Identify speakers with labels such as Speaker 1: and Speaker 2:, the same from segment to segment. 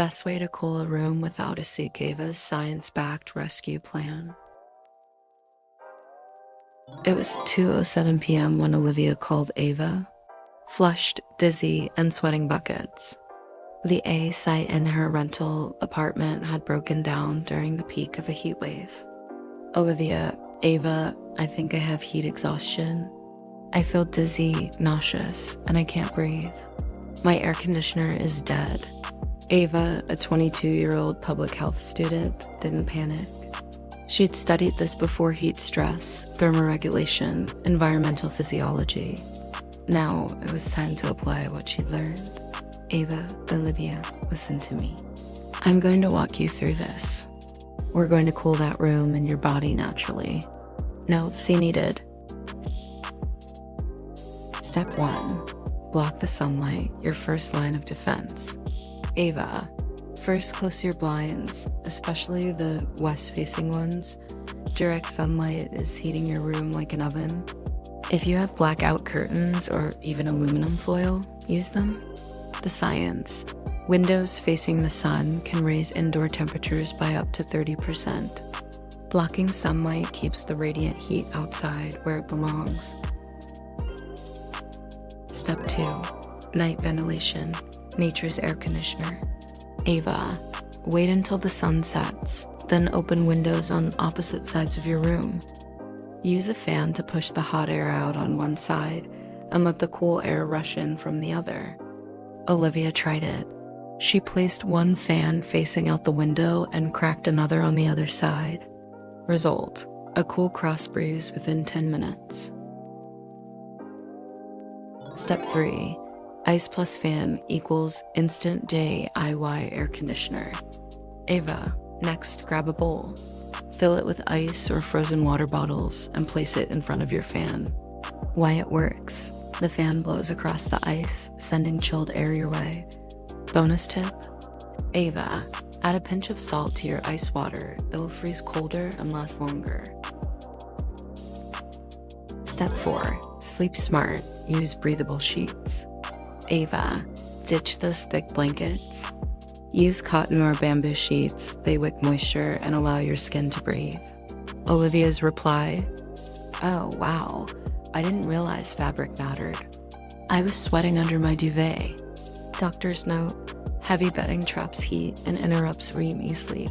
Speaker 1: Best way to cool a room without a seek Ava's science-backed rescue plan. It was 2:07 p.m. when Olivia called Ava, flushed, dizzy, and sweating buckets. The A site in her rental apartment had broken down during the peak of a heat wave. Olivia, Ava, I think I have heat exhaustion. I feel dizzy, nauseous, and I can't breathe. My air conditioner is dead. Ava, a 22-year-old public health student, didn't panic. She'd studied this before: heat stress, thermoregulation, environmental physiology. Now it was time to apply what she'd learned. Ava, Olivia, listen to me. I'm going to walk you through this. We're going to cool that room and your body naturally. No C needed. Step 1. Block the sunlight, your first line of defense. Ava, first close your blinds, especially the west-facing ones. Direct sunlight is heating your room like an oven. If you have blackout curtains or even aluminum foil, use them. The science. Windows facing the sun can raise indoor temperatures by up to 30%. Blocking sunlight keeps the radiant heat outside where it belongs. Step 2. Night ventilation. Nature's air conditioner. Ava, wait until the sun sets, then open windows on opposite sides of your room. Use a fan to push the hot air out on one side and let the cool air rush in from the other. Olivia tried it. She placed one fan facing out the window and cracked another on the other side. Result: a cool cross breeze within 10 minutes. Step 3. Ice plus fan equals instant day IY air conditioner. Ava, next grab a bowl. Fill it with ice or frozen water bottles and place it in front of your fan. Why it works: the fan blows across the ice, sending chilled air your way. Bonus tip: Ava, add a pinch of salt to your ice water. It will freeze colder and last longer. Step 4. Sleep smart. Use breathable sheets. Ava, ditch those thick blankets. Use cotton or bamboo sheets. They wick moisture and allow your skin to breathe. Olivia's reply: oh wow, I didn't realize fabric mattered. I was sweating under my duvet. Doctor's note: heavy bedding traps heat and interrupts REM sleep.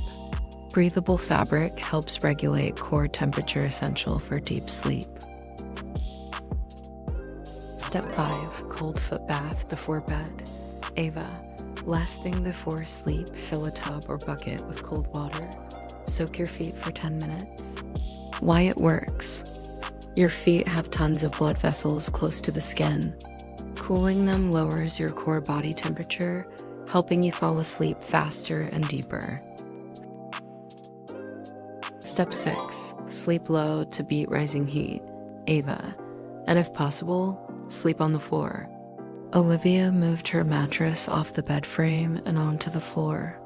Speaker 1: Breathable fabric helps regulate core temperature, essential for deep sleep. Step 5. Cold foot bath before bed. Ava, last thing before sleep, fill a tub or bucket with cold water. Soak your feet for 10 minutes. Why it works: your feet have tons of blood vessels close to the skin. Cooling them lowers your core body temperature, helping you fall asleep faster and deeper. Step 6. Sleep low to beat rising heat. Ava, and if possible, sleep on the floor. Olivia moved her mattress off the bed frame and onto the floor.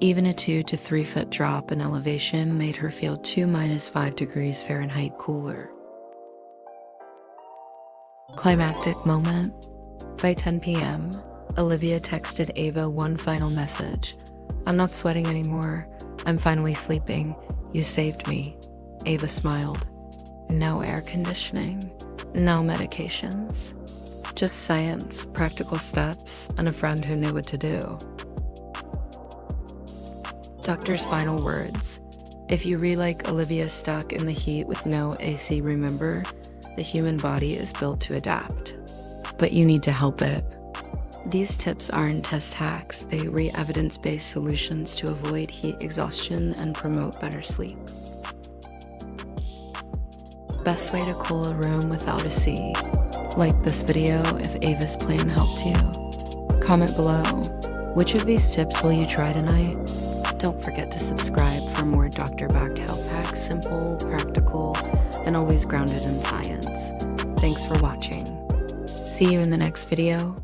Speaker 1: Even a 2 to 3 foot drop in elevation made her feel 2-5 degrees Fahrenheit cooler. Climactic moment. By 10 p.m., Olivia texted Ava one final message: I'm not sweating anymore. I'm finally sleeping. You saved me. Ava smiled. No air conditioning, no medications. Just science, practical steps, and a friend who knew what to do. Doctor's final words: if you read like Olivia stuck in the heat with no AC, remember, the human body is built to adapt. But you need to help it. These tips aren't test hacks, they are evidence-based solutions to avoid heat exhaustion and promote better sleep. Best way to cool a room without a C. Like this video if Ava's plan helped you. Comment below, which of these tips will you try tonight? Don't forget to subscribe for more doctor-backed health hacks, simple, practical, and always grounded in science. Thanks for watching. See you in the next video.